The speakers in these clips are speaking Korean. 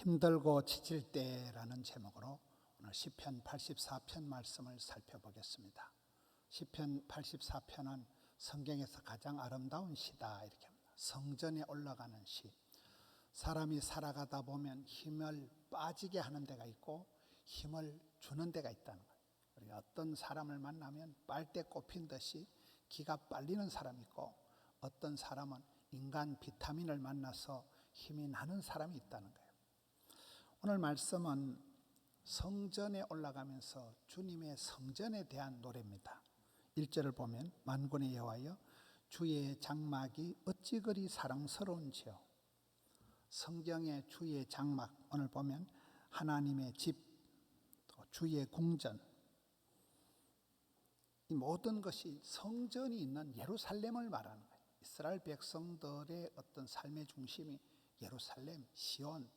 힘들고 지칠 때라는 제목으로 오늘 시편 84편 말씀을 살펴보겠습니다. 시편 84편은 성경에서 가장 아름다운 시다 이렇게 합니다. 성전에 올라가는 시. 사람이 살아가다 보면 힘을 빠지게 하는 데가 있고 힘을 주는 데가 있다는 거예요. 우리가 어떤 사람을 만나면 빨대 꼽힌 듯이 기가 빨리는 사람이 있고 어떤 사람은 인간 비타민을 만나서 힘이 나는 사람이 있다는 거예요. 오늘 말씀은 성전에 올라가면서 주님의 성전에 대한 노래입니다. 1절을 보면 만군의 여호와여 주의 장막이 어찌 그리 사랑스러운지요. 성경의 주의 장막, 오늘 보면 하나님의 집, 또 주의 궁전, 이 모든 것이 성전이 있는 예루살렘을 말하는 거예요. 이스라엘 백성들의 어떤 삶의 중심이 예루살렘, 시온,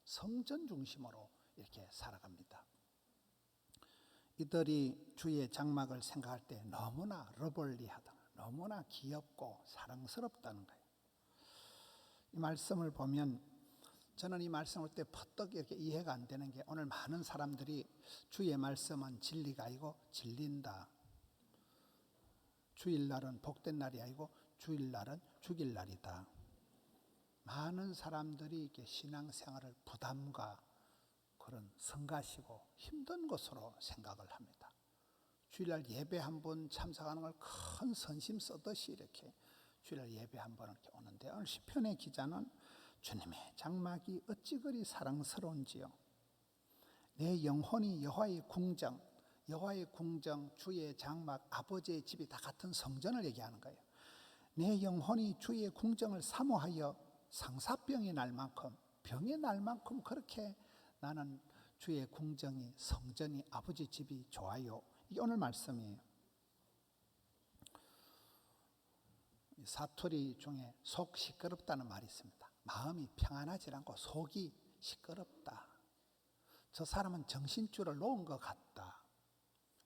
성전 중심으로 이렇게 살아갑니다. 이들이 주의 장막을 생각할 때 너무나 러블리하다, 너무나 귀엽고 사랑스럽다는 거예요. 이 말씀을 보면 저는 이 말씀을 때 퍼뜩 이렇게 이해가 안 되는 게 오늘 많은 사람들이 주의 말씀은 진리가 아니고 진린다. 주일날은 복된 날이 아니고 주일날은 죽일 날이다. 많은 사람들이 이렇게 신앙생활을 부담과 그런 성가시고 힘든 것으로 생각을 합니다. 주일날 예배 한 번 참석하는 걸 큰 선심 쓰듯이 이렇게 주일날 예배 한 번 이렇게 오는데 오늘 시편의 기자는 주님의 장막이 어찌 그리 사랑스러운지요. 내 영혼이 여호와의 궁정, 여호와의 궁정, 주의 장막, 아버지의 집이 다 같은 성전을 얘기하는 거예요. 내 영혼이 주의 궁정을 사모하여 상사병이 날 만큼, 병이 날 만큼 그렇게 나는 주의 궁정이, 성전이, 아버지 집이 좋아요. 이게 오늘 말씀이에요. 사투리 중에 속 시끄럽다는 말이 있습니다. 마음이 평안하지 않고 속이 시끄럽다. 저 사람은 정신줄을 놓은 것 같다.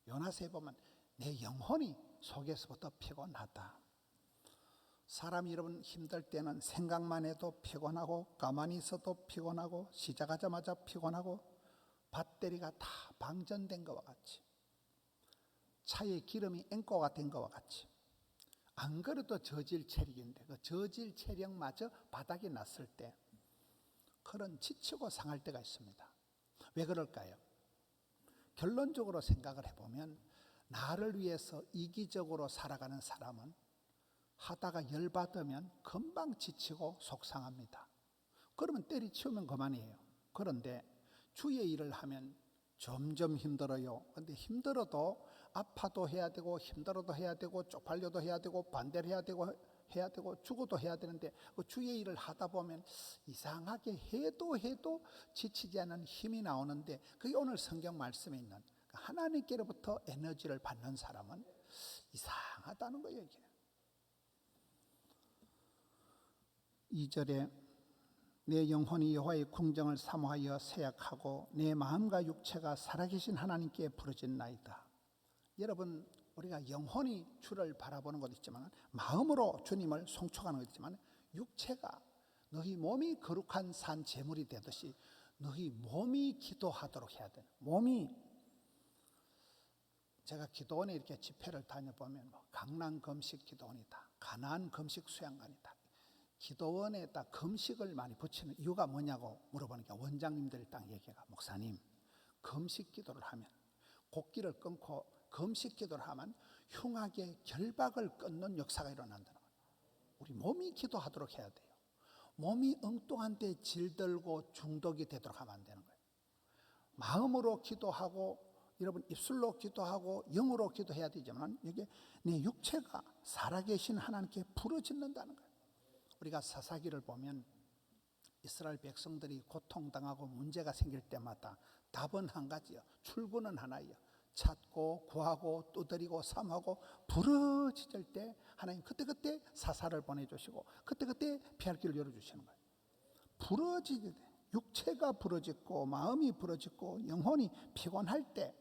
요나스에 보면 내 영혼이 속에서부터 피곤하다. 사람이 여러분 힘들 때는 생각만 해도 피곤하고 가만히 있어도 피곤하고 시작하자마자 피곤하고 배터리가 다 방전된 것과 같이 차에 기름이 앵꼬가 된 것과 같이 안 그래도 저질 체력인데 그 저질 체력마저 바닥이 났을 때 그런 지치고 상할 때가 있습니다. 왜 그럴까요? 결론적으로 생각을 해보면 나를 위해서 이기적으로 살아가는 사람은 하다가 열받으면 금방 지치고 속상합니다. 그러면 때리치우면 그만이에요. 그런데 주의 일을 하면 점점 힘들어요. 그런데 힘들어도 아파도 해야 되고 힘들어도 해야 되고 쪽팔려도 해야 되고 반대를 해야 되고 죽어도 해야 되는데 그 주의 일을 하다 보면 이상하게 해도 지치지 않는 힘이 나오는데 그게 오늘 성경 말씀에 있는 하나님께로부터 에너지를 받는 사람은 이상하다는 거예요. 이게. 2절에 내 영혼이 여호와의 궁정을 사모하여 새약하고 내 마음과 육체가 살아계신 하나님께 부르짖나이다. 여러분 우리가 영혼이 주를 바라보는 것도 있지만 마음으로 주님을 송축하는 것도 있지만 육체가 너희 몸이 거룩한 산 제물이 되듯이 너희 몸이 기도하도록 해야 되는 몸이 제가 기도원에 이렇게 집회를 다녀보면 강남 금식 기도원이다. 가나안 금식 수양관이다. 기도원에다 금식을 많이 붙이는 이유가 뭐냐고 물어보니까 원장님들이 딱 얘기가 목사님 금식 기도를 하면 곡기를 끊고 금식 기도를 하면 흉악의 결박을 끊는 역사가 일어난다는 거예요. 우리 몸이 기도하도록 해야 돼요. 몸이 엉뚱한 데 질들고 중독이 되도록 하면 안 되는 거예요. 마음으로 기도하고 여러분 입술로 기도하고 영으로 기도해야 되지만 여기 내 육체가 살아계신 하나님께 부르짖는다는 거예요. 우리가 사사기를 보면 이스라엘 백성들이 고통당하고 문제가 생길 때마다 답은 한 가지요. 출구는 하나예요. 찾고 구하고 두드리고 삼하고 부르짖을 때 하나님 그때그때 사사를 보내주시고 그때그때 피할 길을 열어주시는 거예요. 부르짖을 때 육체가 부르짖고 마음이 부르짖고 영혼이 피곤할 때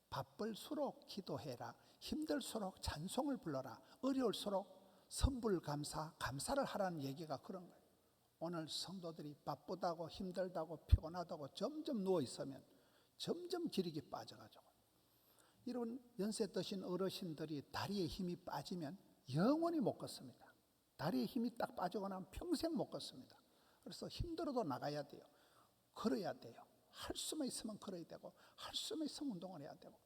바쁠수록 기도해라. 힘들수록 찬송을 불러라. 어려울수록 선불감사, 감사를 하라는 얘기가 그런 거예요. 오늘 성도들이 바쁘다고 힘들다고 피곤하다고 점점 누워 있으면 점점 기력이 빠져가지고, 이런 연세 드신 어르신들이 다리에 힘이 빠지면 영원히 못 걷습니다. 다리에 힘이 딱 빠지고 나면 평생 못 걷습니다. 그래서 힘들어도 나가야 돼요. 걸어야 돼요. 할 수만 있으면 걸어야 되고, 할 수만 있으면 운동을 해야 되고.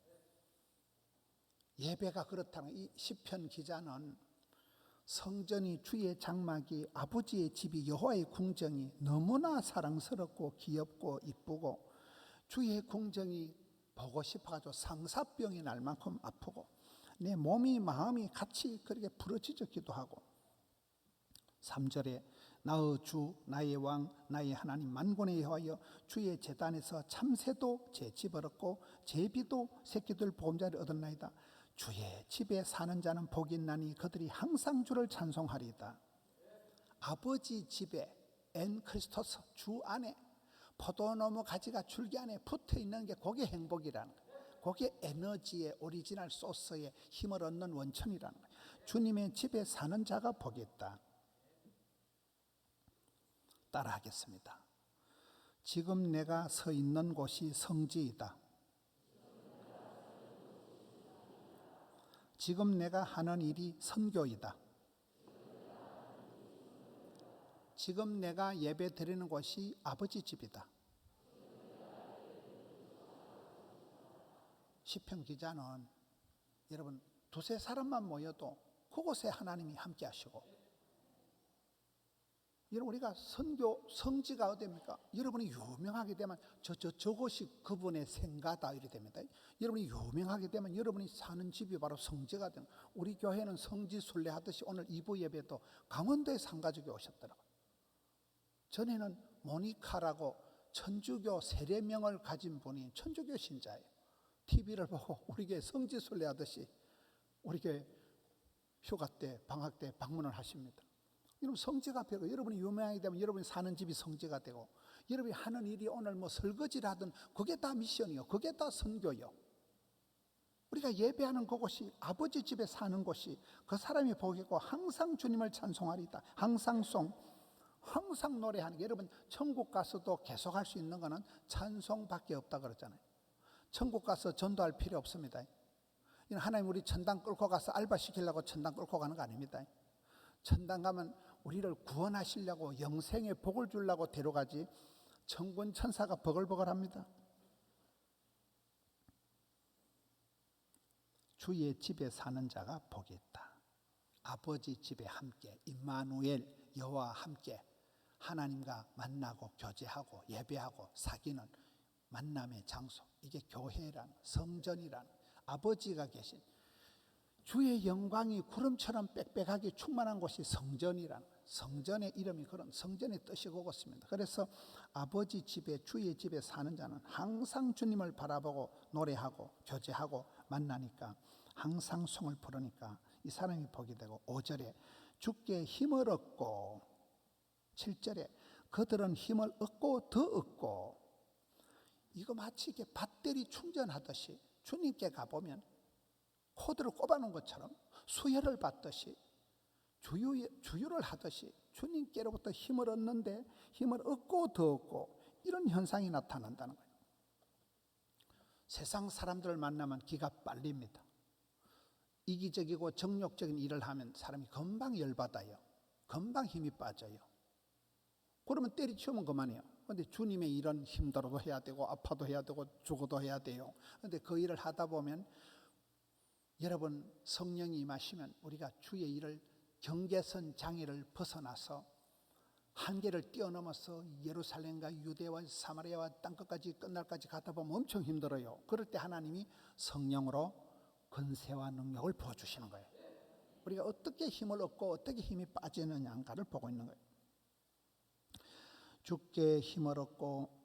예배가 그렇다는 이 시편 기자는 성전이 주의 장막이 아버지의 집이 여호와의 궁정이 너무나 사랑스럽고 귀엽고 이쁘고 주의 궁정이 보고 싶어가지고 상사병이 날 만큼 아프고 내 몸이 마음이 같이 그렇게 부러지죠 기도하고. 3절에 나의 주 나의 왕 나의 하나님 만군의 여호와여 주의 제단에서 참새도 제 집을 얻고 제비도 새끼들 보금자리를 얻었나이다. 주의 집에 사는 자는 복이 있나니 그들이 항상 주를 찬송하리이다. 아버지 집에 엔 크리스토스 주 안에 포도나무 가지가 줄기 안에 붙어 있는 게 그게 행복이라는 거예요. 그게 에너지의 오리지널 소스의 힘을 얻는 원천이라는 거예요. 주님의 집에 사는 자가 복이 있다. 따라하겠습니다. 지금 내가 서 있는 곳이 성지이다. 지금 내가 하는 일이 선교이다. 지금 내가 예배 드리는 곳이 아버지 집이다. 시편 기자는 여러분 두세 사람만 모여도 그곳에 하나님이 함께 하시고, 여러분 우리가 선교 성지가 어디입니까? 여러분이 유명하게 되면 저곳이 그분의 생가다 이렇게 됩니다. 여러분이 유명하게 되면 여러분이 사는 집이 바로 성지가 되는. 우리 교회는 성지 순례 하듯이 오늘 2부 예배도 강원도에 상가족이 오셨더라고요. 전에는 모니카라고 천주교 세례명을 가진 분이 천주교 신자예요. TV를 보고 우리 교회 성지 순례 하듯이 우리 교회 휴가 때 방학 때 방문을 하십니다. 여러분 성지가 되고, 여러분이 유명하게 되면 여러분이 사는 집이 성지가 되고, 여러분이 하는 일이 오늘 뭐 설거지를 하든 그게 다 미션이요. 그게 다 선교요. 우리가 예배하는 그곳이 아버지 집에 사는 곳이 그 사람이 보겠고 항상 주님을 찬송하리다. 항상 항상 노래하는 게, 여러분 천국 가서도 계속 할 수 있는 거는 찬송밖에 없다 그랬잖아요. 천국 가서 전도할 필요 없습니다. 하나님 우리 천당 끌고 가서 알바 시키려고 천당 끌고 가는 거 아닙니다. 천당 가면 우리를 구원하시려고 영생의 복을 주려고 데려가지 천군 천사가 버글버글합니다. 주의 집에 사는 자가 복이 있다. 아버지 집에 함께 임마누엘 여호와 함께 하나님과 만나고 교제하고 예배하고 사귀는 만남의 장소, 이게 교회라는 성전이라는 아버지가 계신 주의 영광이 구름처럼 빽빽하게 충만한 곳이 성전이라는, 성전의 이름이 그런 성전의 뜻이 그것입니다. 그래서 아버지 집에 주의 집에 사는 자는 항상 주님을 바라보고 노래하고 교제하고 만나니까 항상 송을 부르니까 이 사람이 복이 되고, 5절에 주께 힘을 얻고, 7절에 그들은 힘을 얻고 더 얻고, 이거 마치 이렇게 배터리 충전하듯이 주님께 가보면 코드를 꼽아놓은 것처럼 수혈을 받듯이 주유를 하듯이 주님께로부터 힘을 얻는데 힘을 얻고 더 얻고, 이런 현상이 나타난다는 거예요. 세상 사람들을 만나면 기가 빨립니다. 이기적이고 정욕적인 일을 하면 사람이 금방 열받아요. 금방 힘이 빠져요. 그러면 때리치우면 그만해요. 그런데 주님의 일은 힘들어도 해야 되고 아파도 해야 되고 죽어도 해야 돼요. 그런데 그 일을 하다 보면 여러분 성령이 임하시면 우리가 주의 일을 경계선 장애를 벗어나서 한계를 뛰어넘어서 예루살렘과 유대와 사마리아와 땅끝까지 끝날까지 가다 보면 엄청 힘들어요. 그럴 때 하나님이 성령으로 권세와 능력을 부어주시는 거예요. 우리가 어떻게 힘을 얻고 어떻게 힘이 빠지느냐를 보고 있는 거예요. 주께 힘을 얻고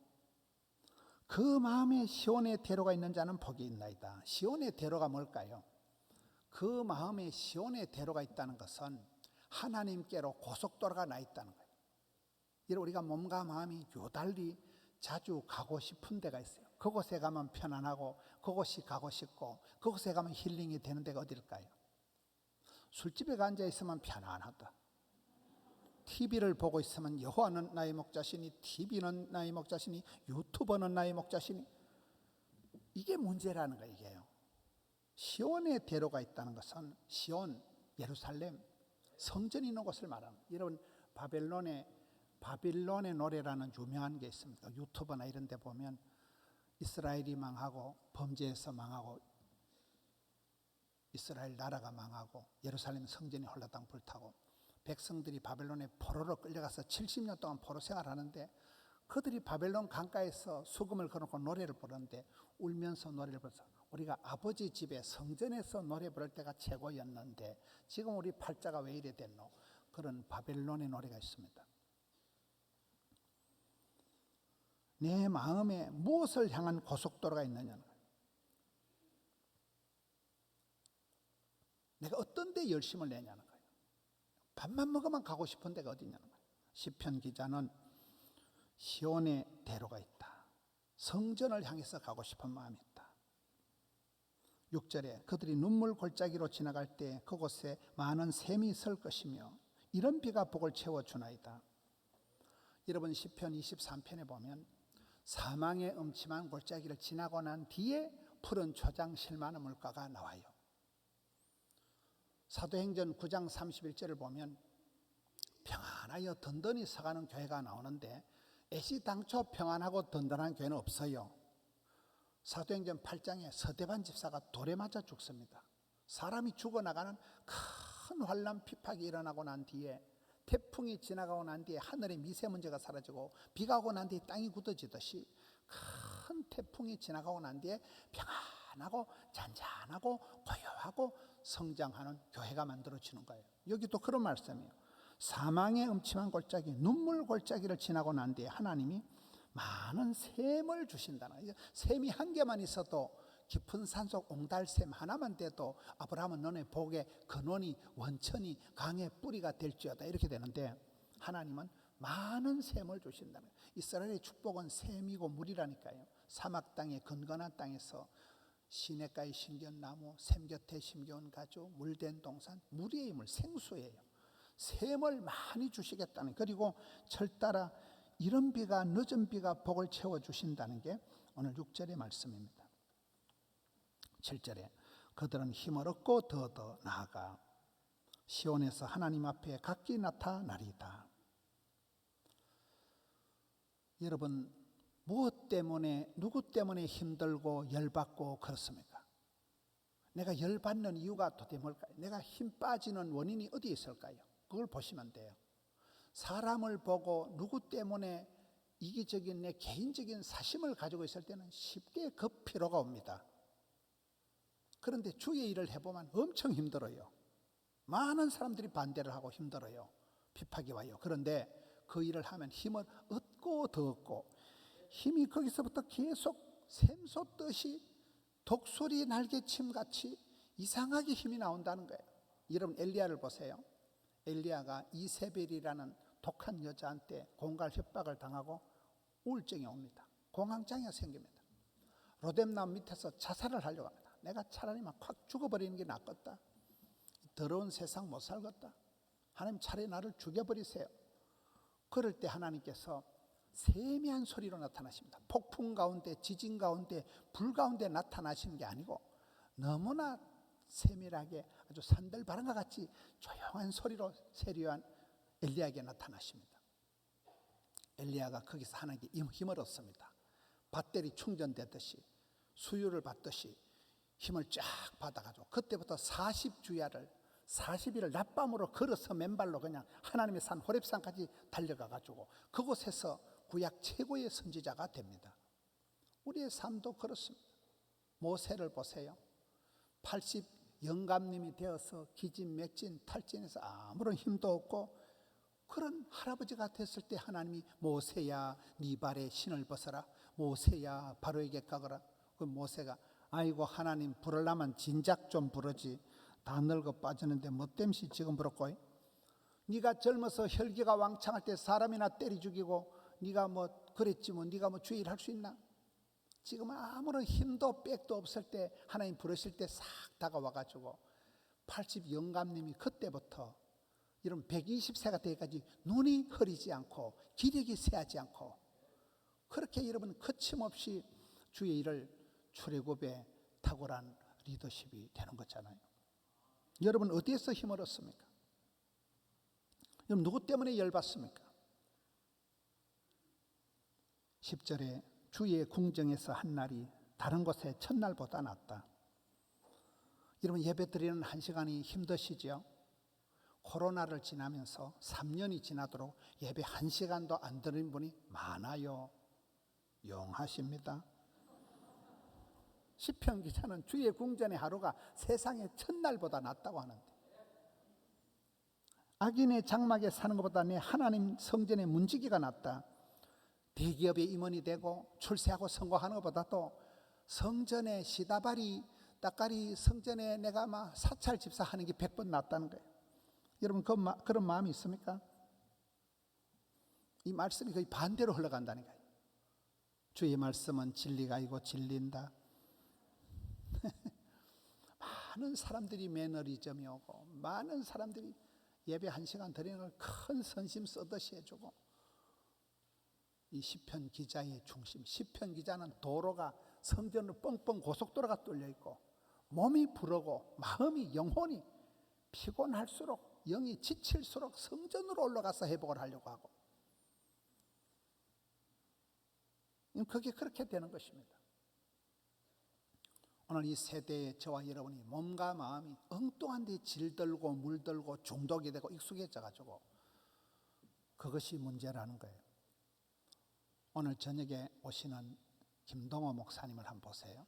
그 마음에 시온의 대로가 있는 자는 복이 있나이다. 시온의 대로가 뭘까요? 그 마음에 시온의 대로가 있다는 것은 하나님께로 고속도로가 나 있다는 거예요. 이런 우리가 몸과 마음이 요달리 자주 가고 싶은 데가 있어요. 그곳에 가면 편안하고 그곳이 가고 싶고 그곳에 가면 힐링이 되는 데가 어딜까요? 술집에 앉아 있으면 편안하다. TV를 보고 있으면 여호와는 나의 목자시니, TV는 나의 목자시니, 유튜버는 나의 목자시니, 이게 문제라는 거예요. 이게요. 시온에 대로가 있다는 것은 시온, 예루살렘, 성전이 있는 곳을 말합니다. 여러분 바빌론의 노래라는 유명한 게 있습니다. 유튜브나 이런 데 보면 이스라엘이 망하고 범죄에서 망하고 이스라엘 나라가 망하고 예루살렘 성전이 홀라당 불타고 백성들이 바벨론에 포로로 끌려가서 70년 동안 포로 생활하는데 그들이 바벨론 강가에서 수금을 걸어놓고 노래를 부르는데 울면서 노래를 불러서 우리가 아버지 집에 성전에서 노래 부를 때가 최고였는데 지금 우리 팔자가 왜 이래 됐노? 그런 바벨론의 노래가 있습니다. 내 마음에 무엇을 향한 고속도로가 있느냐는 거예요. 내가 어떤 데 열심을 내냐는 거예요. 밥만 먹으면 가고 싶은 데가 어디냐는 거예요. 시편 기자는 시온의 대로가 있다. 성전을 향해서 가고 싶은 마음이 있다. 6절에 그들이 눈물 골짜기로 지나갈 때 그곳에 많은 샘이 있을 것이며 이런 비가 복을 채워주나이다. 여러분 시편 23편에 보면 사망의 음침한 골짜기를 지나고 난 뒤에 푸른 초장 실만한 물가가 나와요. 사도행전 9장 31절을 보면 평안하여 든든히 서가는 교회가 나오는데 애시당초 평안하고 든든한 교회는 없어요. 사도행전 8장에 서대반 집사가 돌에 맞아 죽습니다. 사람이 죽어나가는 큰 환난 피팍이 일어나고 난 뒤에 태풍이 지나가고 난 뒤에 하늘의 미세먼지가 사라지고 비가 오고 난 뒤에 땅이 굳어지듯이 큰 태풍이 지나가고 난 뒤에 평안하고 잔잔하고 고요하고 성장하는 교회가 만들어지는 거예요. 여기도 그런 말씀이에요. 사망의 음침한 골짜기, 눈물 골짜기를 지나고 난 뒤에 하나님이 많은 샘을 주신다는 거예요. 샘이 한 개만 있어도 깊은 산속 옹달샘 하나만 돼도 아브라함은 너네 복의 근원이 원천이 강의 뿌리가 될지어다 이렇게 되는데 하나님은 많은 샘을 주신다는 거예요. 이스라엘의 축복은 샘이고 물이라니까요. 사막 땅의 건건한 땅에서 시냇가에 심겨온 나무, 샘 곁에 심겨온 가주, 물된 동산, 물이에요. 물, 생수예요. 샘을 많이 주시겠다는, 그리고 철따라 이른 비가 늦은 비가 복을 채워주신다는 게 오늘 6절의 말씀입니다. 7절에 그들은 힘을 얻고 더 나아가 시온에서 하나님 앞에 각기 나타나리다. 여러분 무엇 때문에 누구 때문에 힘들고 열받고 그렇습니까? 내가 열받는 이유가 도대체 뭘까요? 내가 힘 빠지는 원인이 어디에 있을까요? 그걸 보시면 돼요. 사람을 보고 누구 때문에 이기적인 내 개인적인 사심을 가지고 있을 때는 쉽게 급피로가 옵니다. 그런데 주의 일을 해보면 엄청 힘들어요. 많은 사람들이 반대를 하고 힘들어요. 핍박이 와요. 그런데 그 일을 하면 힘을 얻고 더 얻고 힘이 거기서부터 계속 샘솟듯이 독수리 날개침같이 이상하게 힘이 나온다는 거예요. 여러분 엘리야를 보세요. 엘리야가 이세벨이라는 독한 여자한테 공갈 협박을 당하고 우울증이 옵니다. 공황장애가 생깁니다. 로뎀나무 밑에서 자살을 하려고 합니다. 내가 차라리 막 확 죽어버리는 게 낫겠다. 더러운 세상 못 살겠다. 하나님 차라리 나를 죽여버리세요. 그럴 때 하나님께서 세미한 소리로 나타나십니다. 폭풍 가운데, 지진 가운데, 불 가운데 나타나시는 게 아니고 너무나 세밀하게 아주 산들바람과 같이 조용한 소리로 세려한 엘리야에게 나타나십니다. 엘리야가 거기서 하나님께 힘을 얻습니다. 배터리 충전되듯이 수유를 받듯이 힘을 쫙 받아가지고 그때부터 40주야를 40일을 낮밤으로 걸어서 맨발로 그냥 하나님의 산 호렙산까지 달려가가지고 그곳에서 구약 최고의 선지자가 됩니다. 우리의 삶도 그렇습니다. 모세를 보세요. 80 영감님이 되어서 기진맥진 탈진해서 아무런 힘도 없고 그런 할아버지가 됐을 때 하나님이 모세야 네 발에 신을 벗어라. 모세야 바로에게 가거라. 그 모세가 아이고 하나님 부르려면 진작 좀 부르지. 다 늙어 빠지는데 뭐 땜시 지금 부르고. 네가 젊어서 혈기가 왕창할 때 사람이나 때리 죽이고 네가 뭐 그랬지 뭐 네가 뭐 주의를 할 수 있나? 지금 아무런 힘도 빽도 없을 때 하나님 부르실 때 싹 다가와가지고 80 영감님이 그때부터 여러분 120세가 되기까지 눈이 흐리지 않고 기력이 쇠하지 않고 그렇게 여러분 거침없이 주의 일을 출애굽의 탁월한 리더십이 되는 거잖아요. 여러분 어디에서 힘을 얻습니까? 여러분 누구 때문에 열받습니까? 10절에 주의 궁정에서 한 날이 다른 곳의 첫날보다 낫다. 여러분 예배 드리는 한 시간이 힘드시죠? 코로나를 지나면서 3년이 지나도록 예배 한 시간도 안 드리는 분이 많아요. 용하십니다. 시편 기자는 주의 궁전의 하루가 세상의 첫날보다 낫다고 하는데, 악인의 장막에 사는 것보다 내 하나님 성전의 문지기가 낫다. 대기업의 임원이 되고 출세하고 성공하는 것보다도 성전에 시다바리 따까리 성전에 내가 막 사찰 집사하는 게 100번 낫다는 거예요. 여러분 그런 마음이 있습니까? 이 말씀이 거의 반대로 흘러간다는 거예요. 주의 말씀은 진리가 아니고 진리인다. 많은 사람들이 매너리즘이 오고 많은 사람들이 예배 한 시간 드리는 걸 큰 선심 쓰듯이 해주고, 이 시편 기자의 중심, 시편 기자는 도로가 성전으로 뻥뻥 고속도로가 뚫려 있고 몸이 부르고 마음이 영혼이 피곤할수록 영이 지칠수록 성전으로 올라가서 회복을 하려고 하고, 그게 그렇게 되는 것입니다. 오늘 이 세대의 저와 여러분이 몸과 마음이 엉뚱한 데 질들고 물들고 중독이 되고 익숙해져 가지고 그것이 문제라는 거예요. 오늘 저녁에 오시는 김동호 목사님을 한번 보세요.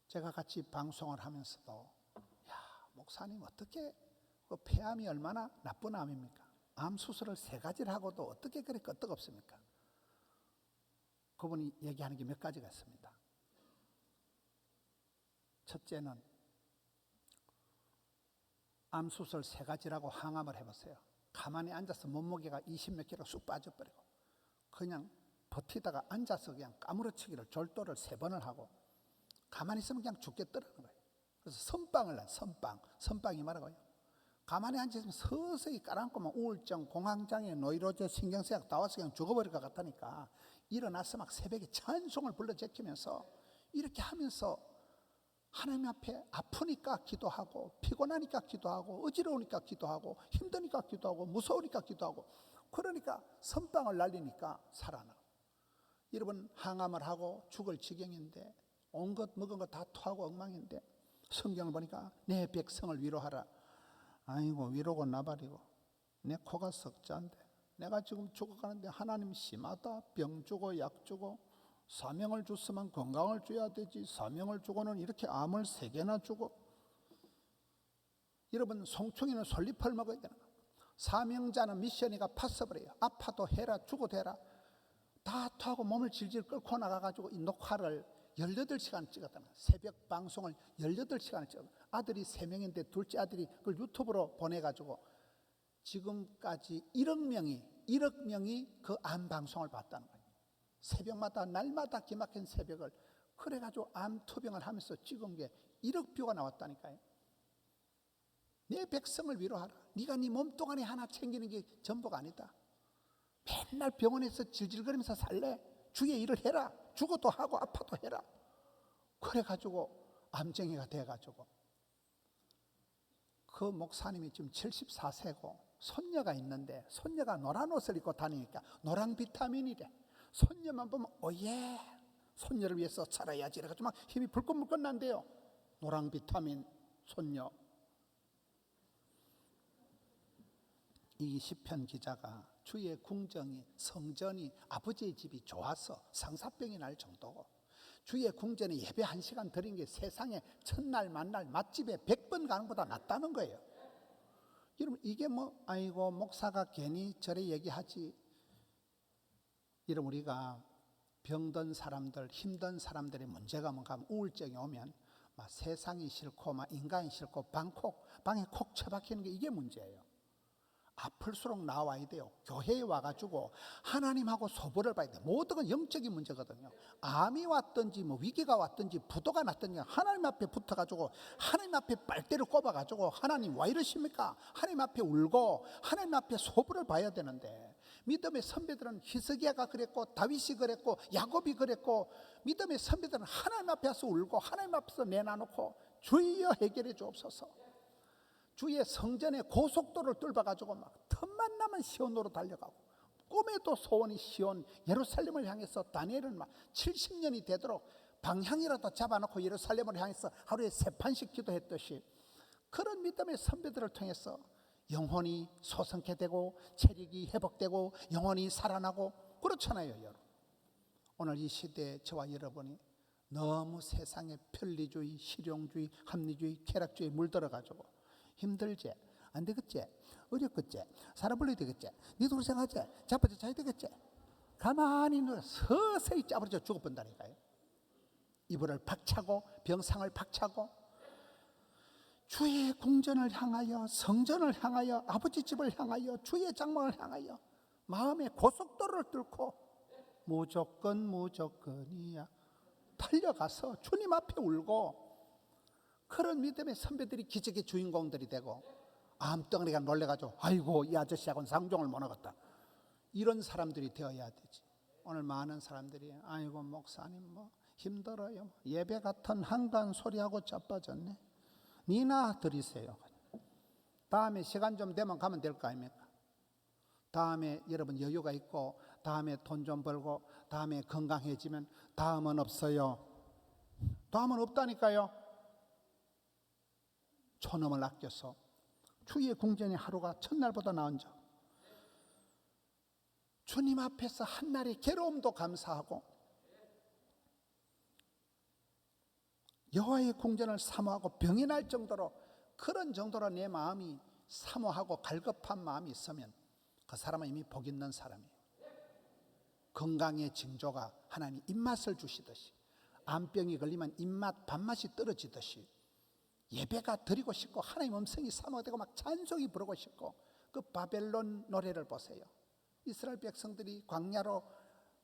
제가 같이 방송을 하면서도 목사님 어떻게 그 폐암이 얼마나 나쁜 암입니까? 암 수술을 3가지를 하고도 어떻게 그렇게 끄떡없습니까? 그분이 얘기하는 게 몇 가지가 있습니다. 첫째는 암 수술 3가지라고 항암을 해보세요. 가만히 앉아서 몸무게가 20몇 킬로 쑥 빠져버리고 그냥 버티다가 앉아서 그냥 까무러치기를 졸도를 3번을 하고 가만히 있으면 그냥 죽겠더라는 거예요. 그래서 선빵을 난 선빵이 말하고요. 가만히 앉아있으면 서서히 깔아앉고만 우울증, 공황장애, 노이로제, 신경쇠약 다 와서 그냥 죽어버릴 것 같으니까 일어나서 막 새벽에 찬송을 불러 제키면서 이렇게 하면서 하나님 앞에 아프니까 기도하고 피곤하니까 기도하고 어지러우니까 기도하고 힘드니까 기도하고 무서우니까 기도하고, 그러니까 선빵을 날리니까 살아나. 여러분 항암을 하고 죽을 지경인데 온 것 먹은 것 다 토하고 엉망인데 성경을 보니까 내 백성을 위로하라. 아이고 위로고 나발이고 내 코가 석자인데 내가 지금 죽어가는데 하나님 심하다. 병 주고 약 주고 사명을 줬으면 건강을 줘야 되지, 사명을 주고는 이렇게 암을 3개나 주고. 여러분 송충이는 솔잎을 먹어야 되는 거예요. 사명자는 미션이가 파서버려요. 아파도 해라 죽어도 해라 다 토하고 몸을 질질 끌고 나가가지고 이 녹화를 18시간 찍었다는 거예요. 새벽 방송을 18시간을 찍었어요. 아들이 3명인데 둘째 아들이 그걸 유튜브로 보내가지고 지금까지 1억 명이 그 암 방송을 봤다는 거예요. 새벽마다 날마다 기막힌 새벽을 그래가지고 암 투병을 하면서 찍은 게 1억 뷰가 나왔다니까요. 내 백성을 위로하라. 네가 네 몸뚱아리 하나 챙기는 게 전부가 아니다. 맨날 병원에서 질질거리면서 살래? 주의 일을 해라. 죽어도 하고 아파도 해라. 그래가지고 암쟁이가 돼가지고 그 목사님이 지금 74세고 손녀가 있는데 손녀가 노란 옷을 입고 다니니까 노랑 비타민이래. 손녀만 보면 오예 손녀를 위해서 살아야지 이래가지고 막 힘이 불끈불끈 난대요. 노랑 비타민 손녀. 이 시편 기자가 주의 궁정이 성전이 아버지의 집이 좋아서 상사병이 날 정도고 주의 궁전에 예배 1시간 드린 게 세상에 첫날 만날 맛집에 100번 가는 것보다 낫다는 거예요. 여러분 이게 뭐 아이고 목사가 괜히 저래 얘기하지. 여러분 우리가 병든 사람들 힘든 사람들의 문제가 뭔가 하면 우울증이 오면 막 세상이 싫고 막 인간이 싫고 방에 콕 처박히는 게 이게 문제예요. 아플수록 나와야 돼요. 교회에 와가지고 하나님하고 소보를 봐야 돼요. 모든 건 영적인 문제거든요. 암이 왔든지 뭐 위기가 왔든지 부도가 났든지 하나님 앞에 붙어가지고 하나님 앞에 빨대를 꼽아가지고 하나님 왜 이러십니까? 하나님 앞에 울고 하나님 앞에 소보를 봐야 되는데, 믿음의 선배들은 히스기야가 그랬고 다윗이 그랬고 야곱이 그랬고, 믿음의 선배들은 하나님 앞에서 울고 하나님 앞에서 내놔놓고 주여 해결해 주옵소서. 주의 성전의 고속도로를 뚫어가지고 막 틈만 나면 시온으로 달려가고, 꿈에도 소원이 시온 예루살렘을 향해서 다니엘은 막 70년이 되도록 방향이라도 잡아놓고 예루살렘을 향해서 하루에 3판씩 기도했듯이, 그런 믿음의 선배들을 통해서 영혼이 소성케 되고 체력이 회복되고 영혼이 살아나고 그렇잖아요. 여러분, 오늘 이 시대에 저와 여러분이 너무 세상에 편리주의, 실용주의, 합리주의, 쾌락주의에 물들어가지고 힘들지, 안 되겠지, 어렵겠지, 살아볼래야 되겠지, 니도 고생하지, 자빠져 자야 되겠지, 가만히 서서히 짜버려 죽어본다니까요. 이불을 박차고 병상을 박차고 주의 궁전을 향하여, 성전을 향하여, 아버지 집을 향하여, 주의 장막을 향하여 마음의 고속도로를 뚫고 무조건이야 달려가서 주님 앞에 울고, 그런 믿음의 선배들이 기적의 주인공들이 되고, 암덩어리가 놀래가지고 아이고 이 아저씨하고는 상종을 못 하겠다, 이런 사람들이 되어야 되지. 오늘 많은 사람들이 아이고 목사님 뭐 힘들어요, 예배 같은 한간 소리하고 자빠졌네, 니나 드리세요. 다음에 시간 좀 되면 가면 될 거 아닙니까? 다음에 여러분 여유가 있고, 다음에 돈 좀 벌고, 다음에 건강해지면 다음은 없어요. 다음은 없다니까요. 촌놈을 아껴서 주의 궁전의 하루가 첫날보다 나은 적, 주님 앞에서 한날의 괴로움도 감사하고 여호와의 궁전을 사모하고 병이 날 정도로, 그런 정도로 내 마음이 사모하고 갈급한 마음이 있으면 그 사람은 이미 복 있는 사람이에요. 건강의 징조가 하나님 입맛을 주시듯이, 암병이 걸리면 입맛 밥맛이 떨어지듯이 예배가 드리고 싶고 하나님 음성이 사모되고 막 찬송이 부르고 싶고, 그 바벨론 노래를 보세요. 이스라엘 백성들이 광야로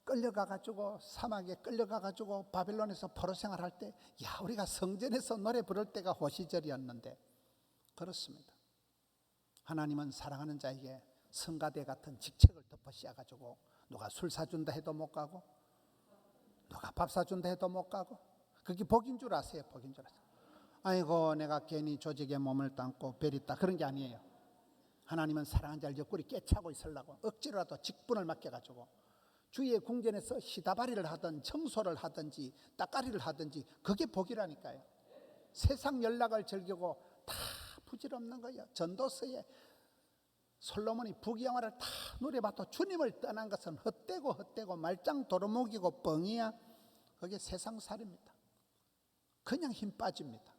끌려가가지고, 사막에 끌려가가지고 바벨론에서 포로 생활할 때, 야 우리가 성전에서 노래 부를 때가 호시절이었는데, 그렇습니다. 하나님은 사랑하는 자에게 성가대 같은 직책을 덮어 씌워가지고, 누가 술 사준다 해도 못 가고, 누가 밥 사준다 해도 못 가고, 그게 복인 줄 아세요? 복인 줄 아세요? 아이고 내가 괜히 조직에 몸을 담고 베렸다, 그런 게 아니에요. 하나님은 사랑하는 자를 옆구리 깨차고 있으려고 억지로라도 직분을 맡겨가지고 주의 궁전에서 시다바리를 하든 청소를 하든지 따까리를 하든지 그게 복이라니까요. 세상 연락을 즐기고 다 부질없는 거예요. 전도서에 솔로몬이 부귀영화를 다 누려봐도 주님을 떠난 것은 헛되고 말짱 도루묵이고 뻥이야. 그게 세상살입니다. 그냥 힘 빠집니다.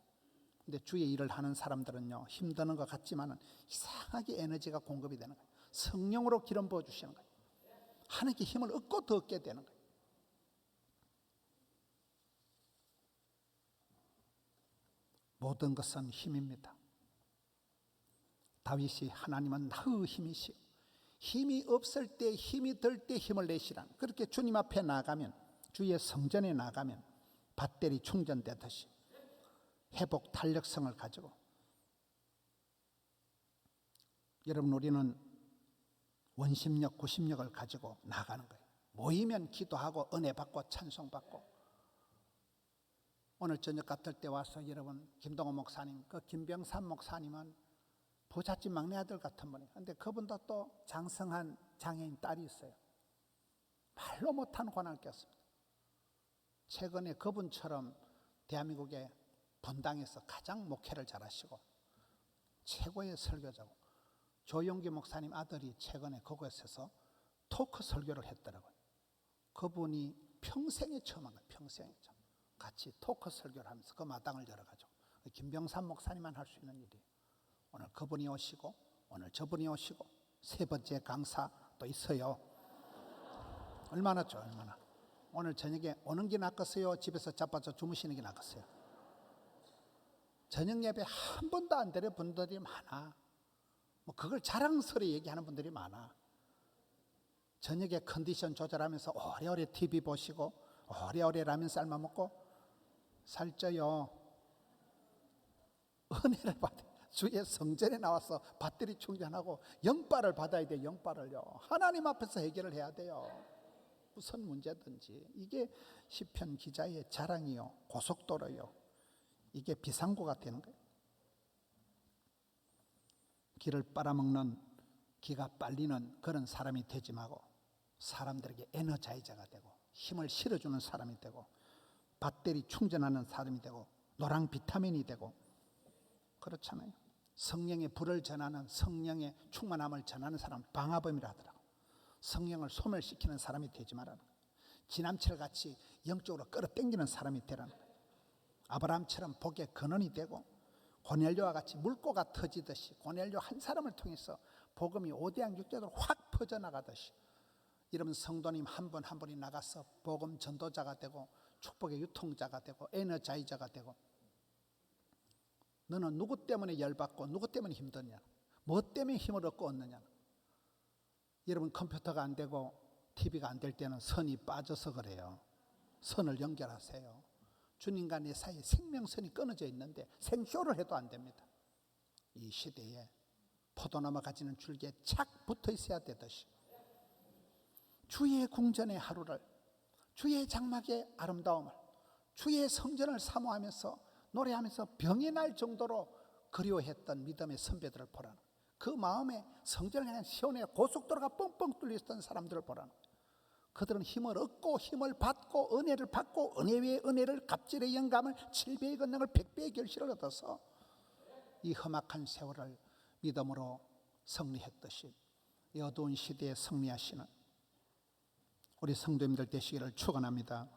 근데 주의 일을 하는 사람들은요, 힘드는 것 같지만은 이상하게 에너지가 공급이 되는 거예요. 성령으로 기름 부어 주시는 거예요. 하나님께 힘을 얻고 더 얻게 되는 거예요. 모든 것은 힘입니다. 다윗이 하나님은 나의 힘이시오, 힘이 없을 때 힘이 들 때 힘을 내시라. 그렇게 주님 앞에 나가면, 주의 성전에 나가면 배터리 충전되듯이 회복 탄력성을 가지고, 여러분 우리는 원심력, 구심력을 가지고 나가는 거예요. 모이면 기도하고 은혜 받고 찬송 받고. 오늘 저녁 같을 때 와서 여러분 김동호 목사님, 그 김병삼 목사님은 부잣집 막내 아들 같은 분이에요. 그런데 그분도 또 장성한 장애인 딸이 있어요. 말로 못한 고난을 겪습니다. 최근에 그분처럼 대한민국의 본당에서 가장 목회를 잘하시고 최고의 설교자고, 조용기 목사님 아들이 최근에 그곳에서 토크 설교를 했더라고요. 그분이 평생에 처음 한 거예요. 평생에 처음. 같이 토크 설교를 하면서 그 마당을 열어가지고, 김병삼 목사님만 할 수 있는 일이에요. 오늘 그분이 오시고, 오늘 저분이 오시고, 세 번째 강사 또 있어요. 얼마나 좋아요, 얼마나. 오늘 저녁에 오는 게 낫겠어요? 집에서 자빠져 주무시는 게 낫겠어요? 저녁 예배 한 번도 안 드린 분들이 많아. 뭐 그걸 자랑스레 얘기하는 분들이 많아. 저녁에 컨디션 조절하면서 오래오래 TV 보시고 오래오래 라면 삶아 먹고 살쪄요. 은혜를 받아. 주의 성전에 나와서 배터리 충전하고 영빨을 받아야 돼. 영빨을요. 하나님 앞에서 해결을 해야 돼요. 무슨 문제든지. 이게 시편 기자의 자랑이요, 고속도로요. 이게 비상구가 되는 거예요. 기를 빨아먹는, 기가 빨리는 그런 사람이 되지 말고 사람들에게 에너자이저가 되고 힘을 실어주는 사람이 되고 배터리 충전하는 사람이 되고 노랑 비타민이 되고, 그렇잖아요. 성령의 불을 전하는, 성령의 충만함을 전하는 사람 방화범이라 하더라고. 성령을 소멸시키는 사람이 되지 말라는 거예요. 지남철같이 영적으로 끌어당기는 사람이 되라는 거예요. 아브라함처럼 복의 근원이 되고 고넬료와 같이 물고가 터지듯이 고넬료 한 사람을 통해서 복음이 오대양 육대로 확 퍼져나가듯이, 이러면 성도님 한 분 한 분이 나가서 복음 전도자가 되고 축복의 유통자가 되고 에너자이저가 되고. 너는 누구 때문에 열받고 누구 때문에 힘드냐, 뭐 때문에 힘을 얻고 얻느냐. 여러분 컴퓨터가 안 되고 TV가 안 될 때는 선이 빠져서 그래요. 선을 연결하세요. 주님과 내 사이에 생명선이 끊어져 있는데 생쇼를 해도 안 됩니다. 이 시대에 포도나무 가지는 줄기에 착 붙어 있어야 되듯이 주의 궁전의 하루를, 주의 장막의 아름다움을, 주의 성전을 사모하면서 노래하면서 병이 날 정도로 그리워했던 믿음의 선배들을 보라는, 그 마음에 성전을 향한 시온의 고속도로가 뻥뻥 뚫렸던 사람들을 보라는. 그들은 힘을 얻고 힘을 받고 은혜를 받고 은혜 위에 은혜를, 갑질의 영감을 7배의 권능을 100배의 결실을 얻어서 이 험악한 세월을 믿음으로 승리했듯이 이 어두운 시대에 승리하시는 우리 성도님들 되시기를 축원합니다.